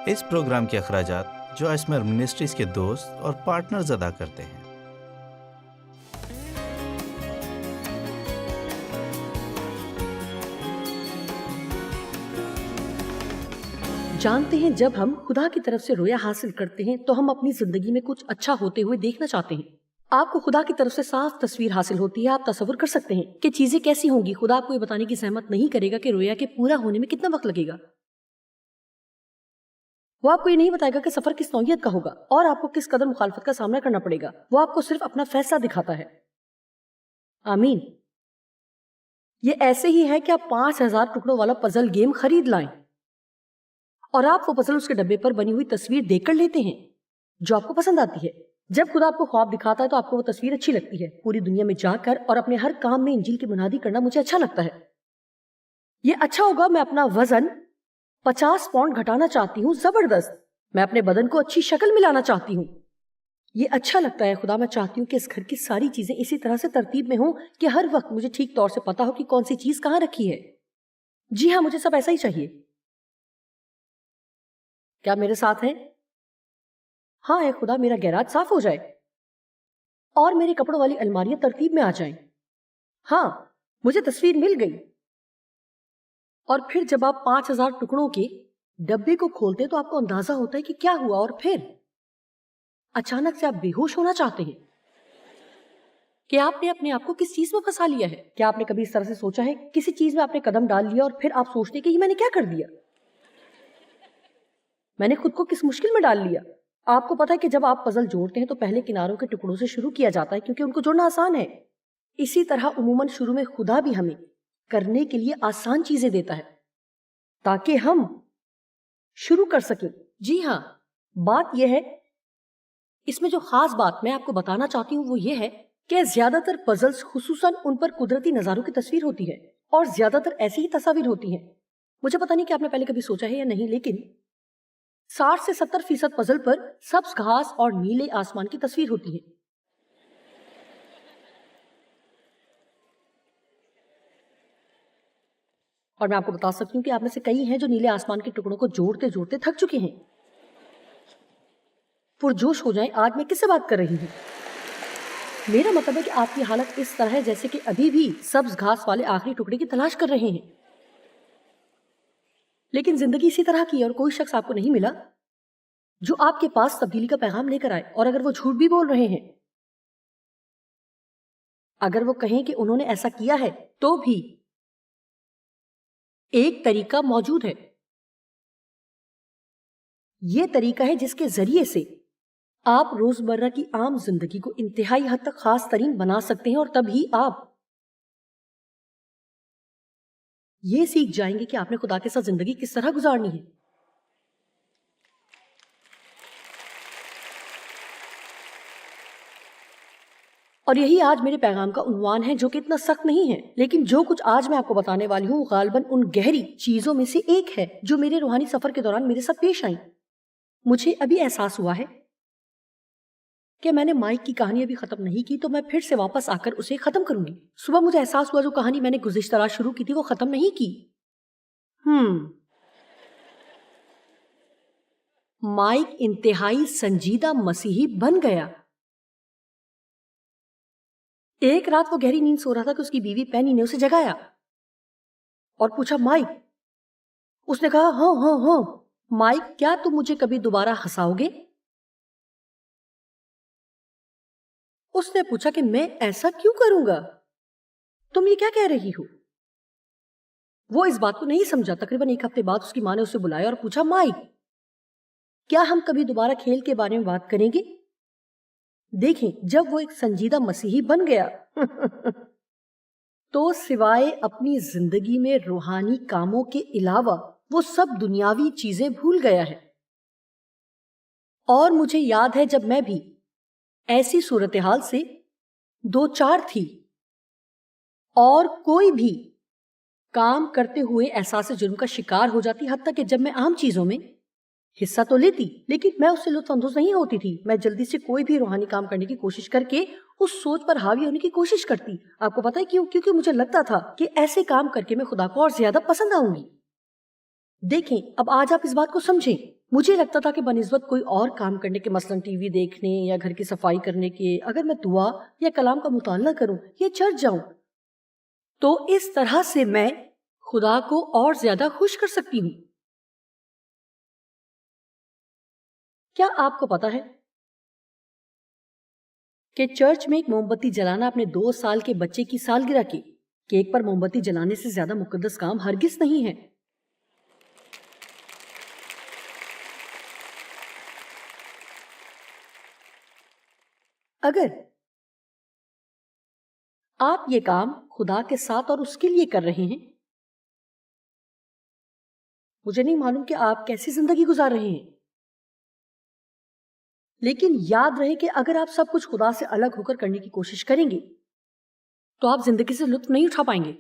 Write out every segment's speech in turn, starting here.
اس programme کے اخراجات جو اسمر منسٹریز کے دوست اور پارٹنرز ادا کرتے ہیں۔ جانتے ہیں جب ہم خدا کی طرف سے رویا حاصل کرتے ہیں تو ہم اپنی زندگی میں کچھ اچھا ہوتے ہوئے دیکھنا چاہتے ہیں۔ آپ کو خدا کی طرف سے صاف تصویر حاصل ہوتی ہے، آپ تصور کر سکتے ہیں کہ چیزیں کیسی ہوں گی۔ خدا آپ کو یہ بتانے کی زحمت نہیں کرے گا کہ رویا کے پورا ہونے میں کتنا وقت لگے گا۔ وہ آپ کو یہ نہیں بتائے گا کہ سفر کس نوعیت کا ہوگا اور آپ کو کس قدر مخالفت کا سامنا کرنا پڑے گا۔ وہ آپ کو صرف اپنا فیصلہ دکھاتا ہے۔ آمین۔ یہ ایسے ہی ہے کہ آپ 5000 ٹکڑوں والا پزل گیم خرید لائیں اور آپ وہ پزل اس کے ڈبے پر بنی ہوئی تصویر دیکھ کر لیتے ہیں جو آپ کو پسند آتی ہے۔ جب خدا آپ کو خواب دکھاتا ہے تو آپ کو وہ تصویر اچھی لگتی ہے۔ پوری دنیا میں جا کر اور اپنے ہر کام میں انجیل کی منادی کرنا مجھے اچھا لگتا ہے۔ یہ اچھا ہوگا، میں اپنا وزن 50 پاؤنڈ گھٹانا چاہتی ہوں، زبردست۔ میں اپنے بدن کو اچھی شکل ملانا چاہتی ہوں، یہ اچھا لگتا ہے۔ خدا میں چاہتی ہوں کہ اس گھر کی ساری چیزیں اسی طرح سے ترتیب میں ہوں کہ ہر وقت مجھے ٹھیک طور سے پتا ہو کہ کون سی چیز کہاں رکھی ہے۔ جی ہاں، مجھے سب ایسا ہی چاہیے۔ کیا میرے ساتھ ہیں؟ ہاں اے خدا، میرا گیراج صاف ہو جائے اور میرے کپڑوں والی الماریاں ترتیب میں آ جائیں۔ ہاں، مجھے تصویر مل گئی۔ اور پھر جب آپ 5000 ٹکڑوں کے ڈبے کو کھولتے تو آپ کو اندازہ ہوتا ہے کہ کیا ہوا، اور پھر اچانک سے آپ بے ہوش ہونا چاہتے ہیں کہ آپ نے اپنے آپ کو کس چیز میں پھنسا لیا ہے۔ کیا آپ نے کبھی اس طرح سے سوچا ہے کسی چیز میں آپ نے قدم ڈال لیا اور پھر آپ سوچتے کہ یہ میں نے کیا کر دیا، میں نے خود کو کس مشکل میں ڈال لیا۔ آپ کو پتا ہے کہ جب آپ پزل جوڑتے ہیں تو پہلے کناروں کے ٹکڑوں سے شروع کیا جاتا ہے کیونکہ ان کو جوڑنا آسان ہے۔ اسی طرح عموماً شروع میں خدا بھی ہمیں کرنے کے لیے آسان چیزیں دیتا ہے تاکہ ہم شروع کر سکیں۔ جی ہاں، بات یہ ہے، اس میں جو خاص بات میں آپ کو بتانا چاہتی ہوں وہ یہ ہے کہ زیادہ تر پزلز خصوصاً ان پر قدرتی نظاروں کی تصویر ہوتی ہے اور زیادہ تر ایسی ہی تصاویر ہوتی ہیں۔ مجھے پتا نہیں کہ آپ نے پہلے کبھی سوچا ہے یا نہیں، لیکن 60 سے 70% پزل پر سبز گھاس اور نیلے آسمان کی تصویر ہوتی ہے۔ اور میں آپ کو بتا سکتی ہوں کہ آپ میں سے کئی ہیں جو نیلے آسمان کے ٹکڑوں کو جوڑتے جوڑتے تھک چکے ہیں۔ پرجوش ہو جائیں، آج میں کس سے بات کر رہی ہوں؟ میرا مطلب ہے کہ آپ کی حالت اس طرح ہے جیسے کہ ابھی بھی سبز گھاس والے آخری ٹکڑے کی تلاش کر رہے ہیں، لیکن زندگی اسی طرح کی ہے اور کوئی شخص آپ کو نہیں ملا جو آپ کے پاس تبدیلی کا پیغام لے کر آئے۔ اور اگر وہ جھوٹ بھی بول رہے ہیں، اگر وہ کہیں کہ انہوں نے ایسا کیا ہے، تو بھی ایک طریقہ موجود ہے۔ یہ طریقہ ہے جس کے ذریعے سے آپ روزمرہ کی عام زندگی کو انتہائی حد تک خاص ترین بنا سکتے ہیں، اور تب ہی آپ یہ سیکھ جائیں گے کہ آپ نے خدا کے ساتھ زندگی کس طرح گزارنی ہے۔ اور یہی آج میرے پیغام کا عنوان ہے، جو کہ اتنا سخت نہیں ہے، لیکن جو کچھ آج میں آپ کو بتانے والی ہوں غالباً ان گہری چیزوں میں سے ایک ہے جو میرے روحانی سفر کے دوران میرے ساتھ پیش آئیں۔ مجھے ابھی احساس ہوا ہے کہ میں نے مائک کی کہانی ابھی ختم نہیں کی، تو میں پھر سے واپس آ کر اسے ختم کروں گی۔ صبح مجھے احساس ہوا جو کہانی میں نے گزشتہ رات شروع کی تھی وہ ختم نہیں کی۔ مائک انتہائی سنجیدہ مسیحی بن گیا۔ ایک رات وہ گہری نیند سو رہا تھا کہ اس کی بیوی پینی نے اسے جگایا اور پوچھا، مائک؟ اس نے کہا، ہاں ہاں ہاں۔ مائک، کیا تم مجھے کبھی دوبارہ ہنساؤ گے؟ اس نے پوچھا کہ میں ایسا کیوں کروں گا؟ تم یہ کیا کہہ رہی ہو؟ وہ اس بات کو نہیں سمجھا۔ تقریباً ایک ہفتے بعد اس کی ماں نے اسے بلایا اور پوچھا، مائک، کیا ہم کبھی دوبارہ کھیل کے بارے میں بات کریں گے؟ دیکھیں، جب وہ ایک سنجیدہ مسیحی بن گیا تو سوائے اپنی زندگی میں روحانی کاموں کے علاوہ وہ سب دنیاوی چیزیں بھول گیا ہے۔ اور مجھے یاد ہے جب میں بھی ایسی صورتحال سے دوچار تھی اور کوئی بھی کام کرتے ہوئے احساس جرم کا شکار ہو جاتی، حتیٰ کہ جب میں عام چیزوں میں حصہ تو لیتی لیکن میں اس سے لطف اندوز نہیں ہوتی تھی۔ میں جلدی سے کوئی بھی روحانی کام کرنے کی کوشش کر کے اس سوچ پر حاوی ہونے کی کوشش کرتی۔ آپ کو پتہ ہے کیوں؟ کیونکہ مجھے لگتا تھا کہ ایسے کام کر کے میں خدا کو اور زیادہ پسند آؤں گی۔ دیکھیں، اب آج آپ اس بات کو سمجھیں مجھے لگتا تھا کہ بنسبت کوئی اور کام کرنے کے، مثلاً ٹی وی دیکھنے یا گھر کی صفائی کرنے کے، اگر میں دعا یا کلام کا مطالعہ کروں یا چرچ جاؤں تو اس طرح سے میں خدا کو اور زیادہ خوش کر سکتی ہوں۔ کیا آپ کو پتا ہے کہ چرچ میں ایک موم بتی جلانا اپنے 2 سال کے بچے کی سالگرہ کی کیک پر موم بتی جلانے سے زیادہ مقدس کام ہرگز نہیں ہے۔ اگر آپ یہ کام خدا کے ساتھ اور اس کے لیے کر رہے ہیں، مجھے نہیں معلوم کہ آپ کیسی زندگی گزار رہے ہیں، لیکن یاد رہے کہ اگر آپ سب کچھ خدا سے الگ ہو کر کرنے کی کوشش کریں گے تو آپ زندگی سے لطف نہیں اٹھا پائیں گے۔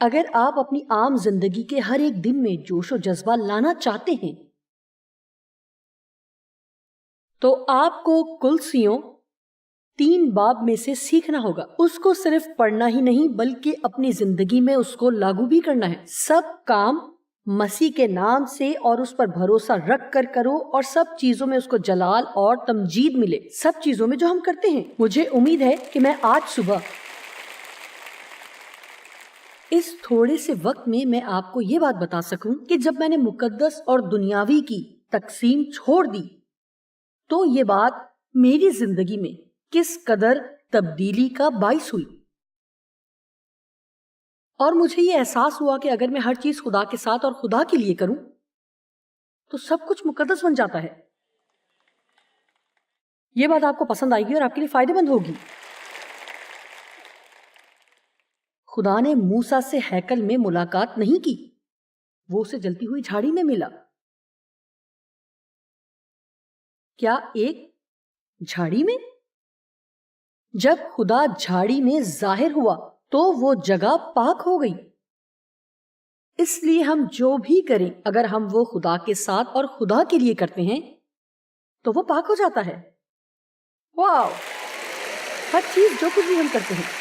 اگر آپ اپنی عام زندگی کے ہر ایک دن میں جوش و جذبہ لانا چاہتے ہیں تو آپ کو کلسیوں 3 باب میں سے سیکھنا ہوگا۔ اس کو صرف پڑھنا ہی نہیں بلکہ اپنی زندگی میں اس کو لاگو بھی کرنا ہے۔ سب کام مسیح کے نام سے اور اس پر بھروسہ رکھ کر کرو، اور سب چیزوں میں اس کو جلال اور تمجید ملے، سب چیزوں میں جو ہم کرتے ہیں۔ مجھے امید ہے کہ میں آج صبح اس تھوڑے سے وقت میں آپ کو یہ بات بتا سکوں کہ جب میں نے مقدس اور دنیاوی کی تقسیم چھوڑ دی تو یہ بات میری زندگی میں کس قدر تبدیلی کا باعث ہوئی، اور مجھے یہ احساس ہوا کہ اگر میں ہر چیز خدا کے ساتھ اور خدا کے لیے کروں تو سب کچھ مقدس بن جاتا ہے۔ یہ بات آپ کو پسند آئے گی اور آپ کے لیے فائدہ مند ہوگی۔ خدا نے موسیٰ سے ہیکل میں ملاقات نہیں کی، وہ اسے جلتی ہوئی جھاڑی میں ملا۔ کیا ایک جھاڑی میں؟ جب خدا جھاڑی میں ظاہر ہوا تو وہ جگہ پاک ہو گئی۔ اس لیے ہم جو بھی کریں اگر ہم وہ خدا کے ساتھ اور خدا کے لیے کرتے ہیں تو وہ پاک ہو جاتا ہے۔ واو! ہر چیز جو کچھ بھی ہم کرتے ہیں۔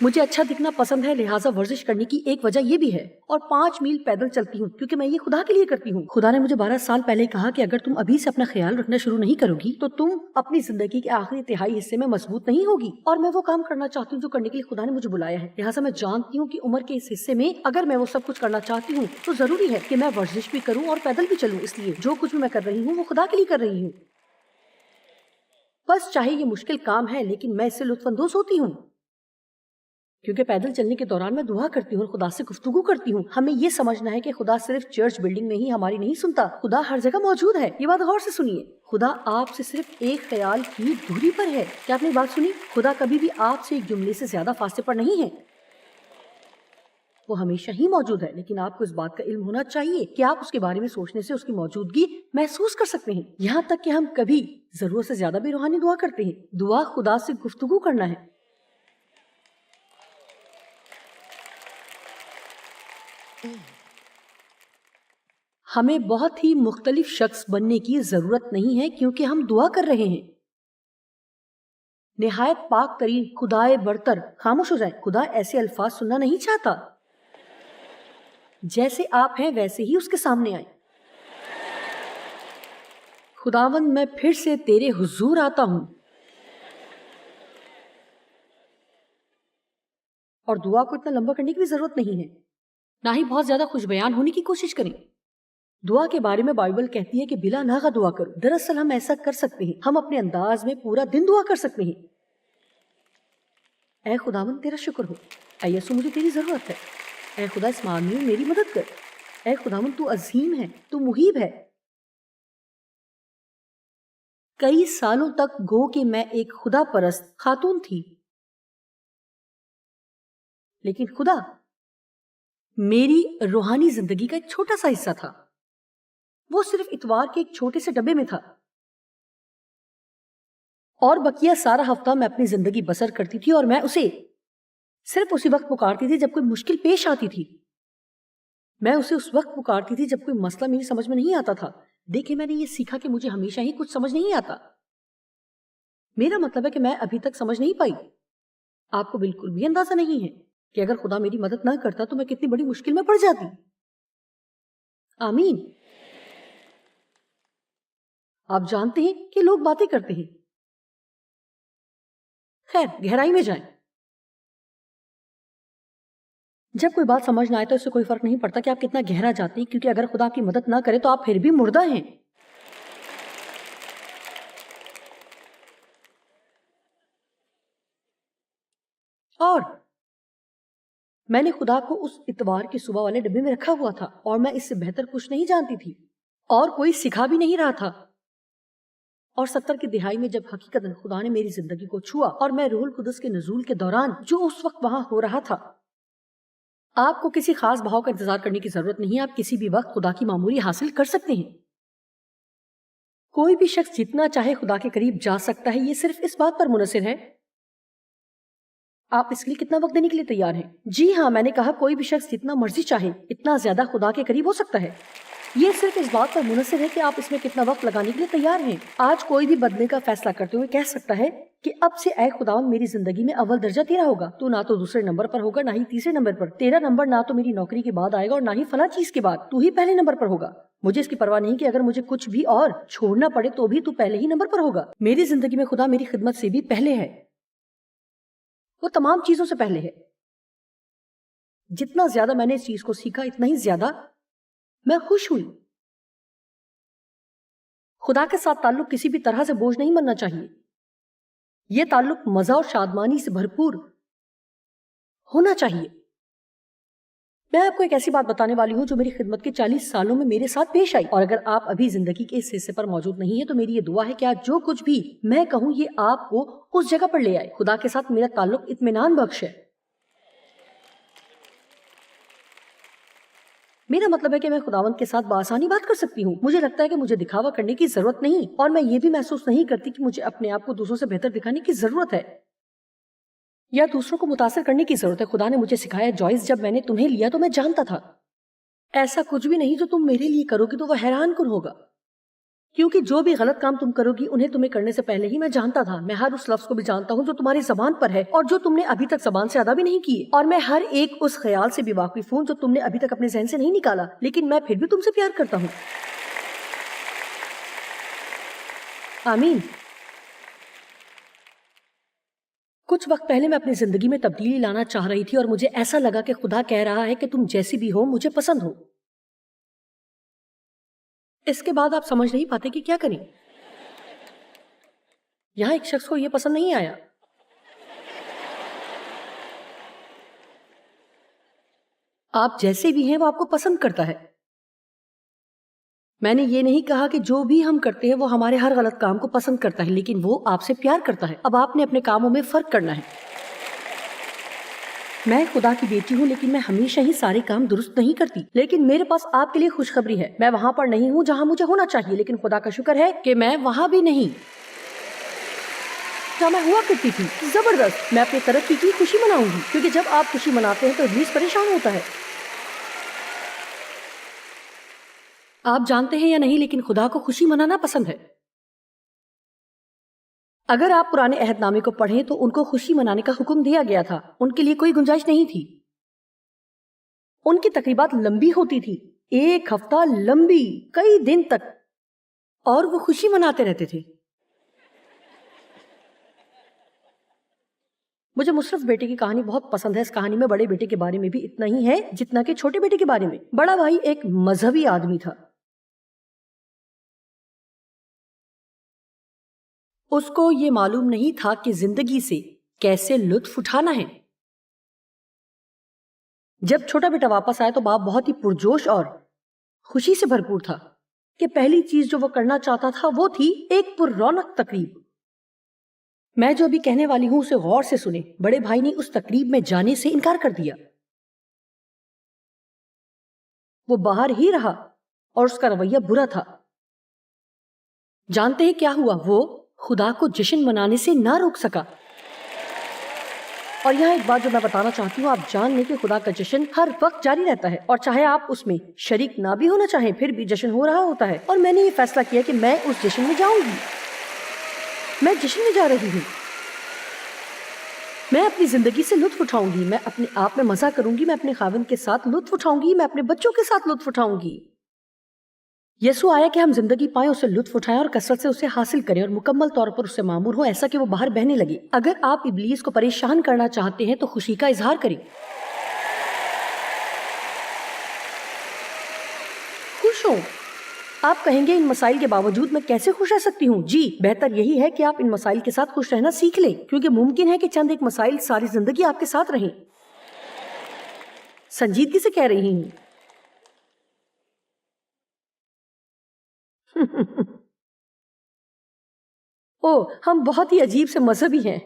مجھے اچھا دکھنا پسند ہے، لہٰذا ورزش کرنے کی ایک وجہ یہ بھی ہے، اور 5 میل پیدل چلتی ہوں کیونکہ میں یہ خدا کے لیے کرتی ہوں۔ خدا نے مجھے 12 سال پہلے کہا کہ اگر تم ابھی سے اپنا خیال رکھنا شروع نہیں کرو گی تو تم اپنی زندگی کے آخری تہائی حصے میں مضبوط نہیں ہوگی، اور میں وہ کام کرنا چاہتی ہوں جو کرنے کے لیے خدا نے مجھے بلایا ہے۔ لہٰذا میں جانتی ہوں کہ عمر کے اس حصے میں اگر میں وہ سب کچھ کرنا چاہتی ہوں تو ضروری ہے کہ میں ورزش بھی کروں اور پیدل بھی چلوں، اس لیے جو کچھ بھی میں کر رہی ہوں وہ خدا کے لیے کر رہی ہوں۔ بس چاہے یہ مشکل کام ہے لیکن میں اس سے لطف اندوز ہوتی ہوں، کیونکہ پیدل چلنے کے دوران میں دعا کرتی ہوں اور خدا سے گفتگو کرتی ہوں۔ ہمیں یہ سمجھنا ہے کہ خدا صرف چرچ بلڈنگ میں ہی ہماری نہیں سنتا، خدا ہر جگہ موجود ہے۔ یہ بات غور سے سنیے، خدا آپ سے صرف ایک خیال کی دوری پر ہے۔ کیا آپ نے بات سنی؟ خدا کبھی بھی آپ سے ایک جملے سے زیادہ فاصلے پر نہیں ہے، وہ ہمیشہ ہی موجود ہے، لیکن آپ کو اس بات کا علم ہونا چاہیے کہ آپ اس کے بارے میں سوچنے سے اس کی موجودگی محسوس کر سکتے ہیں۔ یہاں تک کہ ہم کبھی ضرورت سے زیادہ بھی روحانی دعا کرتے ہیں۔ دعا خدا سے گفتگو کرنا ہے۔ ہمیں بہت ہی مختلف شخص بننے کی ضرورت نہیں ہے کیونکہ ہم دعا کر رہے ہیں۔ نہایت پاک ترین خدائے برتر، خاموش ہو جائیں، خدا ایسے الفاظ سننا نہیں چاہتا۔ جیسے آپ ہیں ویسے ہی اس کے سامنے آئیں۔ خداوند میں پھر سے تیرے حضور آتا ہوں، اور دعا کو اتنا لمبا کرنے کی بھی ضرورت نہیں ہے، نہ ہی بہت زیادہ خوش بیان ہونے کی کوشش کریں۔ دعا کے بارے میں بائبل کہتی ہے کہ بلا ناغہ دعا کرو۔ دراصل ہم ایسا کر سکتے ہیں، ہم اپنے انداز میں پورا دن دعا کر سکتے ہیں۔ اے خداوند تیرا شکر ہو، اے یسوع مجھے تیری ضرورت ہے، اے خدا اس معاملے میں میری مدد کر، اے خداوند تو عظیم ہے، تو محیب ہے۔ کئی سالوں تک گو کہ میں ایک خدا پرست خاتون تھی، لیکن خدا میری روحانی زندگی کا ایک چھوٹا سا حصہ تھا۔ وہ صرف اتوار کے ایک چھوٹے سے ڈبے میں تھا، اور بقیہ سارا ہفتہ میں اپنی زندگی بسر کرتی تھی، اور میں اسے صرف اسی وقت پکارتی تھی جب کوئی مشکل پیش آتی تھی۔ میں اسے اس وقت پکارتی تھی جب کوئی مسئلہ میری سمجھ میں نہیں آتا تھا۔ دیکھیں، میں نے یہ سیکھا کہ مجھے ہمیشہ ہی کچھ سمجھ نہیں آتا۔ میرا مطلب ہے کہ میں ابھی تک سمجھ نہیں پائی۔ آپ کو بالکل بھی اندازہ نہیں ہے کہ اگر خدا میری مدد نہ کرتا تو میں کتنی بڑی مشکل میں پڑ جاتی. آمین. آپ جانتے ہیں کہ لوگ باتیں کرتے ہیں. خیر، گہرائی میں جائیں. جب کوئی بات سمجھ نہ آئے تو اس سے کوئی فرق نہیں پڑتا کہ آپ کتنا گہرا جاتے ہیں، کیونکہ اگر خدا آپ کی مدد نہ کرے تو آپ پھر بھی مردہ ہیں. اور میں نے خدا کو اس اتوار کی صبح والے ڈبے میں رکھا ہوا تھا، اور میں اس سے بہتر کچھ نہیں جانتی تھی، اور کوئی سکھا بھی نہیں رہا تھا. اور 70 کی دہائی میں جب حقیقت خدا نے میری زندگی کو چھوا اور میں روح القدس کے نزول کے دوران جو اس وقت وہاں ہو رہا تھا، آپ کو کسی خاص بہاؤ کا انتظار کرنے کی ضرورت نہیں. آپ کسی بھی وقت خدا کی معمولی حاصل کر سکتے ہیں. کوئی بھی شخص جتنا چاہے خدا کے قریب جا سکتا ہے. یہ صرف اس بات پر منحصر ہے آپ اس کے لیے کتنا وقت دینے کے لیے تیار ہیں. جی ہاں، میں نے کہا کوئی بھی شخص جتنا مرضی چاہے اتنا زیادہ خدا کے قریب ہو سکتا ہے. یہ صرف اس بات پر منحصر ہے کہ آپ اس میں کتنا وقت لگانے کے لیے تیار ہیں. آج کوئی بھی بدلنے کا فیصلہ کرتے ہوئے کہہ سکتا ہے کہ اب سے اے خداوند میری زندگی میں اول درجہ تیرا ہوگا. تو نہ تو دوسرے نمبر پر ہوگا، نہ ہی تیسرے نمبر پر. تیرا نمبر نہ تو میری نوکری کے بعد آئے گا اور نہ ہی فلاں چیز کے بعد. تو ہی پہلے نمبر پر ہوگا. مجھے اس کی پرواہ نہیں کہ اگر مجھے کچھ بھی اور چھوڑنا پڑے تو بھی تو پہلے ہی نمبر پر ہوگا. میری زندگی میں خدا میری خدمت سے بھی پہلے ہے. وہ تمام چیزوں سے پہلے ہے. جتنا زیادہ میں نے اس چیز کو سیکھا اتنا ہی زیادہ میں خوش ہوئی. خدا کے ساتھ تعلق کسی بھی طرح سے بوجھ نہیں بننا چاہیے. یہ تعلق مزہ اور شادمانی سے بھرپور ہونا چاہیے. میں آپ کو ایک ایسی بات بتانے والی ہوں جو میری خدمت کے 40 سالوں میں میرے ساتھ پیش آئی، اور اگر آپ ابھی زندگی کے اس حصے پر موجود نہیں ہیں تو میری یہ دعا ہے کہ آج جو کچھ بھی میں کہوں یہ آپ کو اس جگہ پر لے آئے. خدا کے ساتھ میرا تعلق اطمینان بخش ہے. میرا مطلب ہے کہ میں خداوند کے ساتھ بآسانی بات کر سکتی ہوں. مجھے لگتا ہے کہ مجھے دکھاوا کرنے کی ضرورت نہیں، اور میں یہ بھی محسوس نہیں کرتی کہ مجھے اپنے آپ کو دوسروں سے بہتر دکھانے کی ضرورت ہے یا دوسروں کو متاثر کرنے کی ضرورت ہے. خدا نے مجھے سکھایا، جوائس، جب میں نے تمہیں لیا تو میں جانتا تھا ایسا کچھ بھی نہیں جو تم میرے لیے کرو گی تو وہ حیران کن ہوگا، کیونکہ جو بھی غلط کام تم کرو گی انہیں تمہیں کرنے سے پہلے ہی میں جانتا تھا. میں ہر اس لفظ کو بھی جانتا ہوں جو تمہاری زبان پر ہے اور جو تم نے ابھی تک زبان سے ادا بھی نہیں کیے، اور میں ہر ایک اس خیال سے بھی واقف ہوں جو تم نے ابھی تک اپنے ذہن سے نہیں نکالا، لیکن میں پھر بھی تم سے پیار کرتا ہوں. آمین. کچھ وقت پہلے میں اپنی زندگی میں تبدیلی لانا چاہ رہی تھی، اور مجھے ایسا لگا کہ خدا کہہ رہا ہے کہ تم جیسی بھی ہو مجھے پسند ہو. اس کے بعد آپ سمجھ نہیں پاتے کہ کیا کریں. یہاں ایک شخص کو یہ پسند نہیں آیا. آپ جیسے بھی ہیں وہ آپ کو پسند کرتا ہے. میں نے یہ نہیں کہا کہ جو بھی ہم کرتے ہیں وہ ہمارے ہر غلط کام کو پسند کرتا ہے، لیکن وہ آپ سے پیار کرتا ہے. اب آپ نے اپنے کاموں میں فرق کرنا ہے. میں خدا کی بیٹی ہوں، لیکن میں ہمیشہ ہی سارے کام درست نہیں کرتی. لیکن میرے پاس آپ کے لیے خوشخبری ہے، میں وہاں پر نہیں ہوں جہاں مجھے ہونا چاہیے، لیکن خدا کا شکر ہے کہ میں وہاں بھی نہیں جہاں میں ہوا کرتی تھی. زبردست. میں اپنی ترقی کی خوشی مناؤں گی، کیونکہ جب آپ خوشی مناتے ہیں تو ابلیس پریشان ہوتا ہے. آپ جانتے ہیں یا نہیں، لیکن خدا کو خوشی منانا پسند ہے. اگر آپ پرانے عہد نامے کو پڑھیں تو ان کو خوشی منانے کا حکم دیا گیا تھا. ان کے لیے کوئی گنجائش نہیں تھی. ان کی تقریبات لمبی ہوتی تھی، 1 ہفتہ لمبی، کئی دن تک، اور وہ خوشی مناتے رہتے تھے. مجھے مصرف بیٹے کی کہانی بہت پسند ہے. اس کہانی میں بڑے بیٹے کے بارے میں بھی اتنا ہی ہے جتنا کہ چھوٹے بیٹے کے بارے میں. بڑا بھائی ایک مذہبی آدمی تھا. اس کو یہ معلوم نہیں تھا کہ زندگی سے کیسے لطف اٹھانا ہے. جب چھوٹا بیٹا واپس آیا تو باپ بہت ہی پرجوش اور خوشی سے بھرپور تھا کہ پہلی چیز جو وہ کرنا چاہتا تھا وہ تھی ایک پر رونق تقریب. میں جو ابھی کہنے والی ہوں اسے غور سے سنیں. بڑے بھائی نے اس تقریب میں جانے سے انکار کر دیا. وہ باہر ہی رہا اور اس کا رویہ برا تھا. جانتے ہیں کیا ہوا؟ وہ خدا کو جشن منانے سے نہ روک سکا. اور یہاں ایک بات جو میں بتانا چاہتی ہوں، آپ جان لیں کہ خدا کا جشن ہر وقت جاری رہتا ہے، اور چاہے آپ اس میں شریک نہ بھی ہونا چاہیں پھر بھی جشن ہو رہا ہوتا ہے. اور میں نے یہ فیصلہ کیا کہ میں اس جشن میں جاؤں گی. میں جشن میں جا رہی ہوں. میں اپنی زندگی سے لطف اٹھاؤں گی، میں اپنے آپ میں مزہ کروں گی، میں اپنے خاوند کے ساتھ لطف اٹھاؤں گی، میں اپنے بچوں کے ساتھ لطف اٹھاؤں گی۔ یسوع آیا کہ ہم زندگی پائیں، اسے لطف اٹھائیں اور کثرت سے اسے حاصل کریں اور مکمل طور پر اس سے معمور ہو، ایسا کہ وہ باہر بہنے لگے۔ اگر آپ ابلیس کو پریشان کرنا چاہتے ہیں تو خوشی کا اظہار کریں، خوش ہوں۔ آپ کہیں گے ان مسائل کے باوجود میں کیسے خوش رہ سکتی ہوں؟ جی، بہتر یہی ہے کہ آپ ان مسائل کے ساتھ خوش رہنا سیکھ لیں، کیونکہ ممکن ہے کہ چند ایک مسائل ساری زندگی آپ کے ساتھ رہیں۔ سنجیدگی سے کہہ رہی ہوں۔ او، ہم بہت ہی عجیب سے مذہبی ہیں۔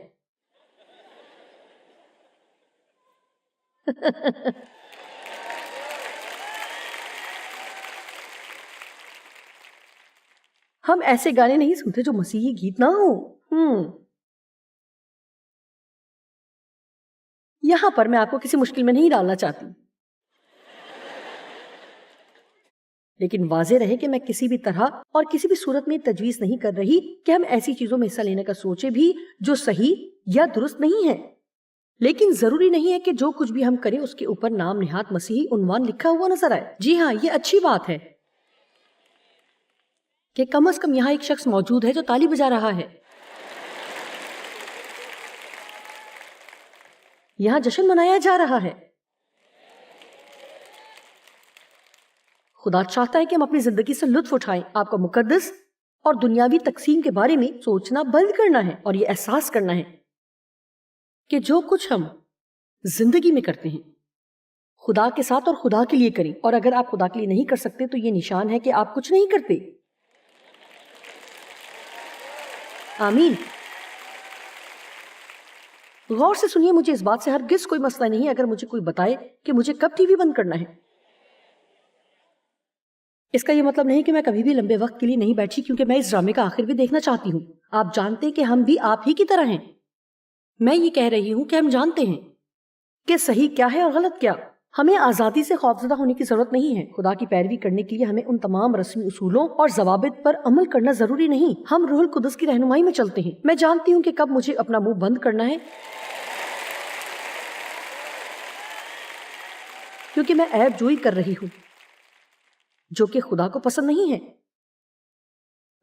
ہم ایسے گانے نہیں سنتے جو مسیحی گیت نہ ہوں۔ یہاں پر میں آپ کو کسی مشکل میں نہیں ڈالنا چاہتی، لیکن واضح رہے کہ میں کسی بھی طرح اور کسی بھی صورت میں تجویز نہیں کر رہی کہ ہم ایسی چیزوں میں حصہ لینے کا سوچے بھی جو صحیح یا درست نہیں ہے، لیکن ضروری نہیں ہے کہ جو کچھ بھی ہم کریں اس کے اوپر نام نہاد مسیحی عنوان لکھا ہوا نظر آئے۔ جی ہاں، یہ اچھی بات ہے کہ کم از کم یہاں ایک شخص موجود ہے جو تالی بجا رہا ہے، یہاں جشن منایا جا رہا ہے۔ خدا چاہتا ہے کہ ہم اپنی زندگی سے لطف اٹھائیں۔ آپ کو مقدس اور دنیاوی تقسیم کے بارے میں سوچنا بند کرنا ہے اور یہ احساس کرنا ہے کہ جو کچھ ہم زندگی میں کرتے ہیں خدا کے ساتھ اور خدا کے لیے کریں، اور اگر آپ خدا کے لیے نہیں کر سکتے تو یہ نشان ہے کہ آپ کچھ نہیں کرتے۔ آمین۔ غور سے سنیے، مجھے اس بات سے ہرگز کوئی مسئلہ نہیں اگر مجھے کوئی بتائے کہ مجھے کب ٹی وی بند کرنا ہے۔ اس کا یہ مطلب نہیں کہ میں کبھی بھی لمبے وقت کے لیے نہیں بیٹھی کیونکہ میں اس ڈرامے کا آخر بھی دیکھنا چاہتی ہوں۔ آپ جانتے ہیں کہ ہم بھی آپ ہی کی طرح ہیں۔ میں یہ کہہ رہی ہوں کہ ہم جانتے ہیں کہ صحیح کیا ہے اور غلط کیا۔ ہمیں آزادی سے خوفزدہ ہونے کی ضرورت نہیں ہے۔ خدا کی پیروی کرنے کے لیے ہمیں ان تمام رسمی اصولوں اور ضوابط پر عمل کرنا ضروری نہیں۔ ہم روح القدس کی رہنمائی میں چلتے ہیں۔ میں جانتی ہوں کہ کب مجھے اپنا منہ بند کرنا ہے کیونکہ میں عیب جوئی کر رہی ہوں جو کہ خدا کو پسند نہیں ہے۔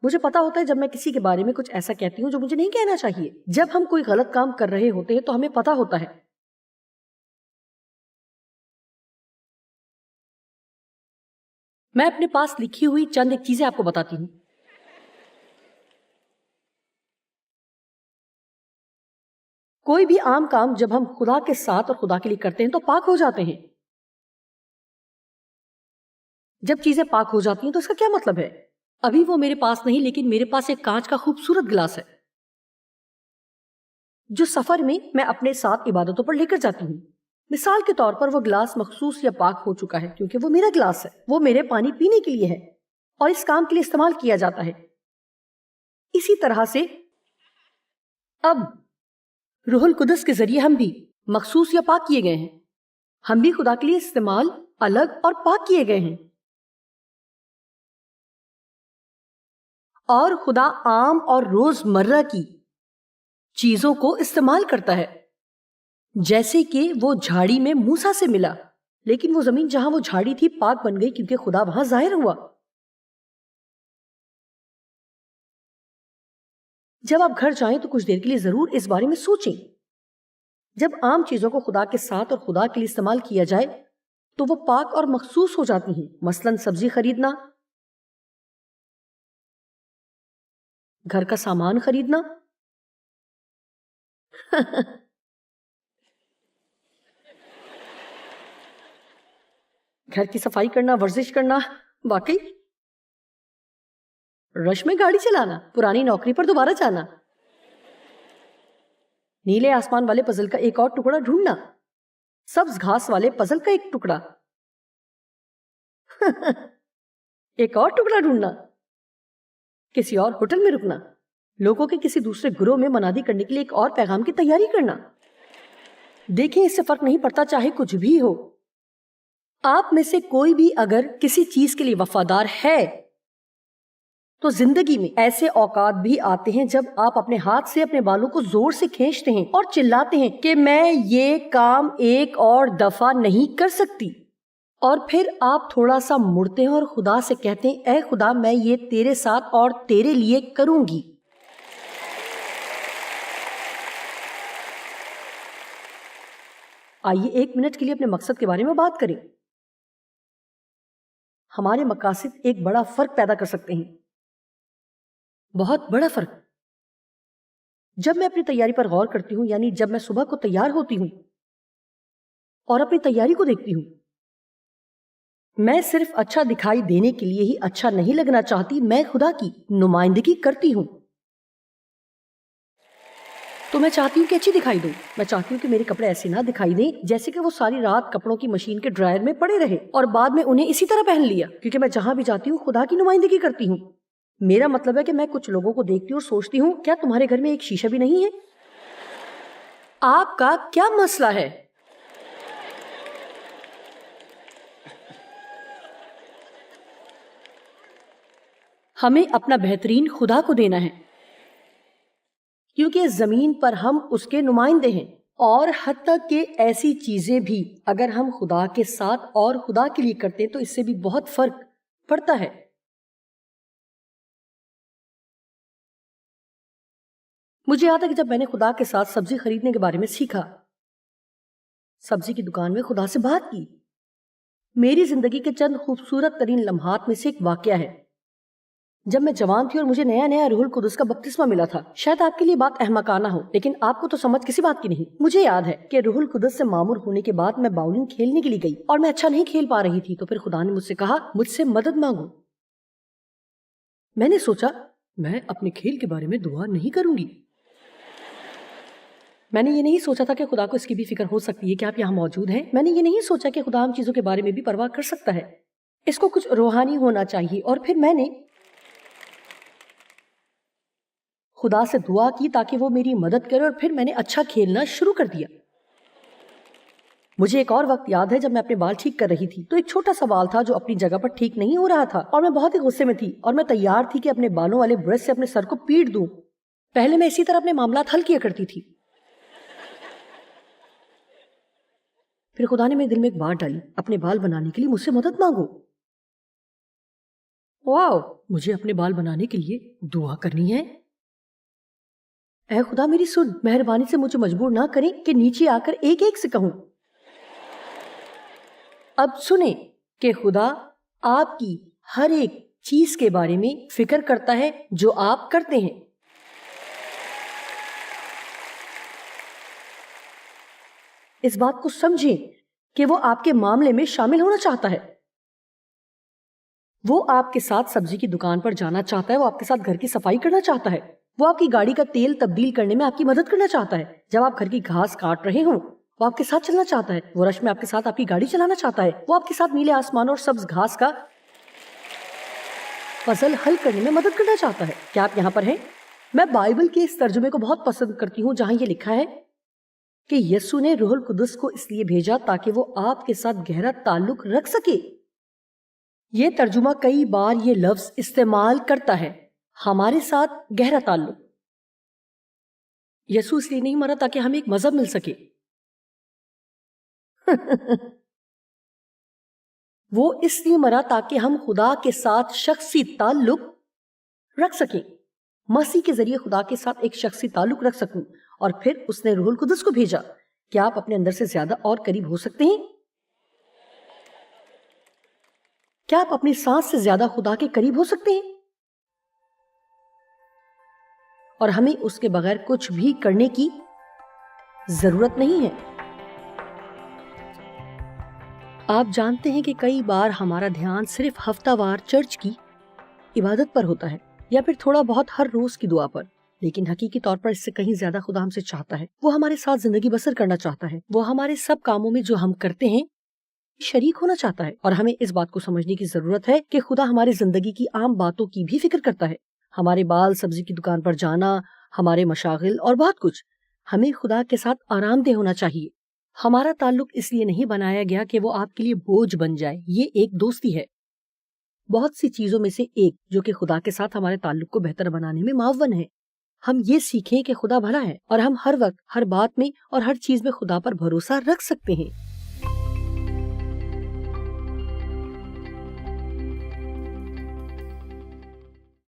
مجھے پتا ہوتا ہے جب میں کسی کے بارے میں کچھ ایسا کہتی ہوں جو مجھے نہیں کہنا چاہیے۔ جب ہم کوئی غلط کام کر رہے ہوتے ہیں تو ہمیں پتا ہوتا ہے۔ میں اپنے پاس لکھی ہوئی چند ایک چیزیں آپ کو بتاتی ہوں۔ کوئی بھی عام کام جب ہم خدا کے ساتھ اور خدا کے لیے کرتے ہیں تو پاک ہو جاتے ہیں۔ جب چیزیں پاک ہو جاتی ہیں تو اس کا کیا مطلب ہے؟ ابھی وہ میرے پاس نہیں، لیکن میرے پاس ایک کانچ کا خوبصورت گلاس ہے جو سفر میں اپنے ساتھ عبادتوں پر لے کر جاتی ہوں۔ مثال کے طور پر وہ گلاس مخصوص یا پاک ہو چکا ہے کیونکہ وہ میرا گلاس ہے، وہ میرے پانی پینے کے لیے ہے اور اس کام کے لیے استعمال کیا جاتا ہے۔ اسی طرح سے اب روح القدس کے ذریعے ہم بھی مخصوص یا پاک کیے گئے ہیں۔ ہم بھی خدا کے لیے استعمال، الگ اور پاک کیے گئے ہیں۔ اور خدا عام اور روز مرہ کی چیزوں کو استعمال کرتا ہے، جیسے کہ وہ جھاڑی میں موسیٰ سے ملا، لیکن وہ زمین جہاں وہ جھاڑی تھی پاک بن گئی کیونکہ خدا وہاں ظاہر ہوا۔ جب آپ گھر جائیں تو کچھ دیر کے لیے ضرور اس بارے میں سوچیں۔ جب عام چیزوں کو خدا کے ساتھ اور خدا کے لیے استعمال کیا جائے تو وہ پاک اور مخصوص ہو جاتی ہیں۔ مثلاً سبزی خریدنا، گھر کا سامان خریدنا، گھر کی صفائی کرنا، ورزش کرنا، واقعی رش میں گاڑی چلانا، پرانی نوکری پر دوبارہ جانا، نیلے آسمان والے پزل کا ایک اور ٹکڑا ڈھونڈنا، سبز گھاس والے پزل کا ایک ٹکڑا ایک اور ٹکڑا ڈھونڈنا، کسی اور ہوٹل میں رکنا، لوگوں کے کسی دوسرے گروہ میں منادی کرنے کے لیے ایک اور پیغام کی تیاری کرنا۔ دیکھیں، اس سے فرق نہیں پڑتا چاہے کچھ بھی ہو۔ آپ میں سے کوئی بھی اگر کسی چیز کے لیے وفادار ہے تو زندگی میں ایسے اوقات بھی آتے ہیں جب آپ اپنے ہاتھ سے اپنے بالوں کو زور سے کھینچتے ہیں اور چلاتے ہیں کہ میں یہ کام ایک اور دفعہ نہیں کر سکتی، اور پھر آپ تھوڑا سا مڑتے ہیں اور خدا سے کہتے ہیں اے خدا میں یہ تیرے ساتھ اور تیرے لیے کروں گی۔ آئیے 1 منٹ کے لیے اپنے مقصد کے بارے میں بات کریں۔ ہمارے مقاصد ایک بڑا فرق پیدا کر سکتے ہیں، بہت بڑا فرق۔ جب میں اپنی تیاری پر غور کرتی ہوں، یعنی جب میں صبح کو تیار ہوتی ہوں اور اپنی تیاری کو دیکھتی ہوں، میں صرف اچھا دکھائی دینے کے لیے ہی اچھا نہیں لگنا چاہتی، میں خدا کی نمائندگی کرتی ہوں۔ تو میں چاہتی ہوں کہ اچھی دکھائی دوں، میں چاہتی ہوں کہ میرے کپڑے ایسے نہ دکھائی دیں جیسے کہ وہ ساری رات کپڑوں کی مشین کے ڈرائر میں پڑے رہے اور بعد میں انہیں اسی طرح پہن لیا، کیونکہ میں جہاں بھی جاتی ہوں خدا کی نمائندگی کرتی ہوں۔ میرا مطلب ہے کہ میں کچھ لوگوں کو دیکھتی ہوں اور سوچتی ہوں کیا تمہارے گھر میں ایک شیشہ بھی نہیں ہے؟ آپ کا کیا مسئلہ ہے؟ ہمیں اپنا بہترین خدا کو دینا ہے، کیونکہ اس زمین پر ہم اس کے نمائندے ہیں، اور حتیٰ کہ ایسی چیزیں بھی اگر ہم خدا کے ساتھ اور خدا کے لیے کرتے ہیں تو اس سے بھی بہت فرق پڑتا ہے۔ مجھے یاد ہے کہ جب میں نے خدا کے ساتھ سبزی خریدنے کے بارے میں سیکھا، سبزی کی دکان میں خدا سے بات کی، میری زندگی کے چند خوبصورت ترین لمحات میں سے ایک واقعہ ہے جب میں جوان تھی اور مجھے نیا نیا روح القدس کا بپتسمہ ملا تھا۔ شاید آپ کے لیے بات احمقانہ ہو، لیکن آپ کو تو سمجھ کسی بات کی نہیں۔ مجھے یاد ہے کہ روح القدس سے معمور ہونے کے بعد میں باؤلنگ کھیلنے کے لیے گئی اور میں اچھا نہیں کھیل پا رہی تھی، تو پھر خدا نے مجھ سے کہا مجھ سے مدد مانگو۔ میں نے سوچا میں اپنے کھیل کے بارے میں دعا نہیں کروں گی۔ میں نے یہ نہیں سوچا تھا کہ خدا کو اس کی بھی فکر ہو سکتی ہے کہ آپ یہاں موجود ہیں۔ میں نے یہ نہیں سوچا کہ خدا ہم چیزوں کے بارے میں بھی پرواہ کر سکتا ہے، اس کو کچھ روحانی ہونا چاہیے۔ اور پھر میں نے خدا سے دعا کی تاکہ وہ میری مدد کرے، اور پھر میں نے اچھا کھیلنا شروع کر دیا۔ مجھے ایک اور وقت یاد ہے جب میں اپنے بال ٹھیک کر رہی تھی، تو ایک چھوٹا سا بال تھا جو اپنی جگہ پر ٹھیک نہیں ہو رہا تھا، اور میں بہت ہی غصے میں تھی اور میں تیار تھی کہ اپنے بالوں والے برش سے اپنے سر کو پیٹ دوں۔ پہلے میں اسی طرح اپنے معاملات حل کیا کرتی تھی۔ پھر خدا نے میرے دل میں ایک بات ڈالی، اپنے بال بنانے کے لیے مجھ سے مدد مانگو۔ واو، مجھے اپنے بال بنانے کے لیے دعا کرنی ہے؟ اے خدا میری سن، مہربانی سے مجھے مجبور نہ کریں کہ نیچے آ کر ایک ایک سے کہوں۔ اب سنیں کہ خدا آپ کی ہر ایک چیز کے بارے میں فکر کرتا ہے جو آپ کرتے ہیں۔ اس بات کو سمجھیں کہ وہ آپ کے معاملے میں شامل ہونا چاہتا ہے۔ وہ آپ کے ساتھ سبزی کی دکان پر جانا چاہتا ہے، وہ آپ کے ساتھ گھر کی صفائی کرنا چاہتا ہے، وہ آپ کی گاڑی کا تیل تبدیل کرنے میں آپ کی مدد کرنا چاہتا ہے، جب آپ گھر کی گھاس کاٹ رہے ہوں وہ آپ کے ساتھ چلنا چاہتا ہے، وہ رش میں آپ کے ساتھ آپ کی گاڑی چلانا چاہتا ہے، وہ آپ کے ساتھ نیلے آسمان اور سبز گھاس کا پزل حل کرنے میں مدد کرنا چاہتا ہے۔ کیا آپ یہاں پر ہیں؟ میں بائبل کے اس ترجمے کو بہت پسند کرتی ہوں جہاں یہ لکھا ہے کہ یسوع نے روح القدس کو اس لیے بھیجا تاکہ وہ آپ کے ساتھ گہرا تعلق رکھ سکے۔ یہ ترجمہ کئی بار یہ لفظ استعمال کرتا ہے، ہمارے ساتھ گہرا تعلق۔ یسوع اس لیے نہیں مرا تاکہ ہمیں ایک مذہب مل سکے وہ اس لیے مرا تاکہ ہم خدا کے ساتھ شخصی تعلق رکھ سکیں، مسیح کے ذریعے خدا کے ساتھ ایک شخصی تعلق رکھ سکوں، اور پھر اس نے روح القدس کو بھیجا۔ کیا آپ اپنے اندر سے زیادہ اور قریب ہو سکتے ہیں؟ کیا آپ اپنی سانس سے زیادہ خدا کے قریب ہو سکتے ہیں؟ اور ہمیں اس کے بغیر کچھ بھی کرنے کی ضرورت نہیں ہے۔ آپ جانتے ہیں کہ کئی بار ہمارا دھیان صرف ہفتہ وار چرچ کی عبادت پر ہوتا ہے یا پھر تھوڑا بہت ہر روز کی دعا پر، لیکن حقیقی طور پر اس سے کہیں زیادہ خدا ہم سے چاہتا ہے۔ وہ ہمارے ساتھ زندگی بسر کرنا چاہتا ہے، وہ ہمارے سب کاموں میں جو ہم کرتے ہیں شریک ہونا چاہتا ہے، اور ہمیں اس بات کو سمجھنے کی ضرورت ہے کہ خدا ہماری زندگی کی عام باتوں کی بھی فکر کرتا ہے، ہمارے بال، سبزی کی دکان پر جانا، ہمارے مشاغل اور بہت کچھ۔ ہمیں خدا کے ساتھ آرام دہ ہونا چاہیے۔ ہمارا تعلق اس لیے نہیں بنایا گیا کہ وہ آپ کے لیے بوجھ بن جائے، یہ ایک دوستی ہے۔ بہت سی چیزوں میں سے ایک جو کہ خدا کے ساتھ ہمارے تعلق کو بہتر بنانے میں معاون ہے۔ ہم یہ سیکھیں کہ خدا بھلا ہے اور ہم ہر وقت ہر بات میں اور ہر چیز میں خدا پر بھروسہ رکھ سکتے ہیں۔